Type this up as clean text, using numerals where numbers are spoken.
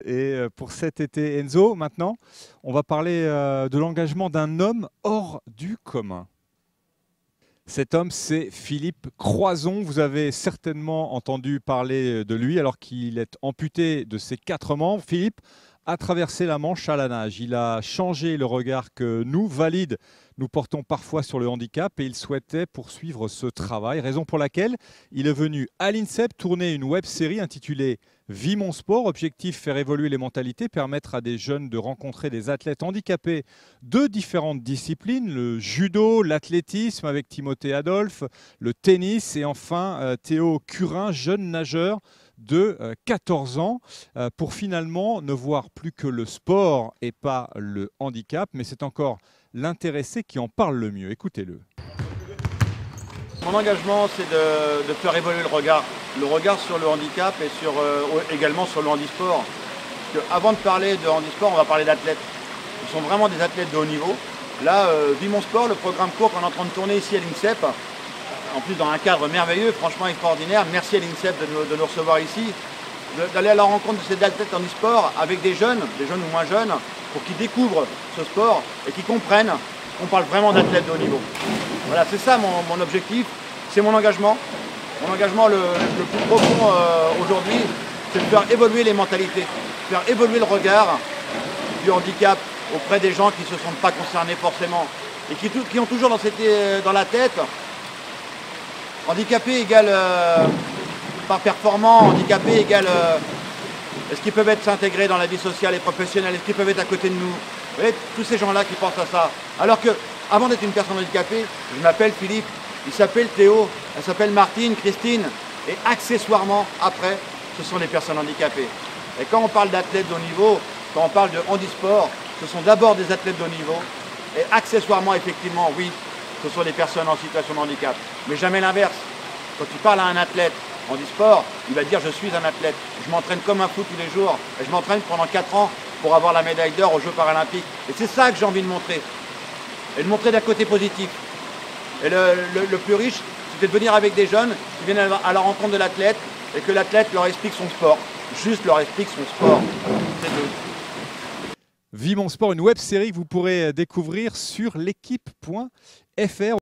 Et pour cet été, Enzo, maintenant, on va parler de l'engagement d'un homme hors du commun. Cet homme, c'est Philippe Croison. Vous avez certainement entendu parler de lui alors qu'il est amputé de ses 4 membres. Philippe a traversé la Manche à la nage. Il a changé le regard que nous, valides, nous portons parfois sur le handicap et il souhaitait poursuivre ce travail, raison pour laquelle il est venu à l'INSEP tourner une web-série intitulée Vie mon sport, objectif faire évoluer les mentalités, permettre à des jeunes de rencontrer des athlètes handicapés de différentes disciplines, le judo, l'athlétisme avec Timothée Adolphe, le tennis et enfin Théo Curin, jeune nageur de 14 ans, pour finalement ne voir plus que le sport et pas le handicap, mais c'est encore l'intéressé qui en parle le mieux. Écoutez-le. Mon engagement, c'est de faire évoluer le regard sur le handicap et également sur le handisport. Parce que avant de parler de handisport, on va parler d'athlètes. Ils sont vraiment des athlètes de haut niveau. Là, Vie mon sport, le programme court qu'on est en train de tourner ici à l'INSEP, en plus dans un cadre merveilleux, franchement extraordinaire. Merci à l'INSEP de nous recevoir ici, d'aller à la rencontre de ces athlètes handisport avec des jeunes ou moins jeunes, pour qu'ils découvrent ce sport et qu'ils comprennent qu'on parle vraiment d'athlètes de haut niveau. Voilà, c'est ça mon objectif, c'est mon engagement. Mon engagement le plus profond aujourd'hui, c'est de faire évoluer les mentalités, faire évoluer le regard du handicap auprès des gens qui ne se sentent pas concernés forcément et qui ont toujours dans la tête handicapé égale pas performant, handicapé égale est-ce qu'ils peuvent être intégrés dans la vie sociale et professionnelle, est-ce qu'ils peuvent être à côté de nous. Vous voyez, tous ces gens-là qui pensent à ça. Alors que, avant d'être une personne handicapée, je m'appelle Philippe, il s'appelle Théo, elle s'appelle Martine, Christine, et accessoirement, après, ce sont les personnes handicapées. Et quand on parle d'athlètes de haut niveau, quand on parle de handisport, ce sont d'abord des athlètes de haut niveau, et accessoirement, effectivement, oui, ce sont des personnes en situation de handicap. Mais jamais l'inverse. Quand tu parles à un athlète handisport, il va dire je suis un athlète, je m'entraîne comme un fou tous les jours, et je m'entraîne pendant 4 ans pour avoir la médaille d'or aux Jeux paralympiques. Et c'est ça que j'ai envie de montrer. Et de montrer d'un côté positif. Et le plus riche, c'est de venir avec des jeunes qui viennent à la rencontre de l'athlète et que l'athlète leur explique son sport. Juste leur explique son sport. C'est tout. Vie mon sport, une web série que vous pourrez découvrir sur l'équipe.fr.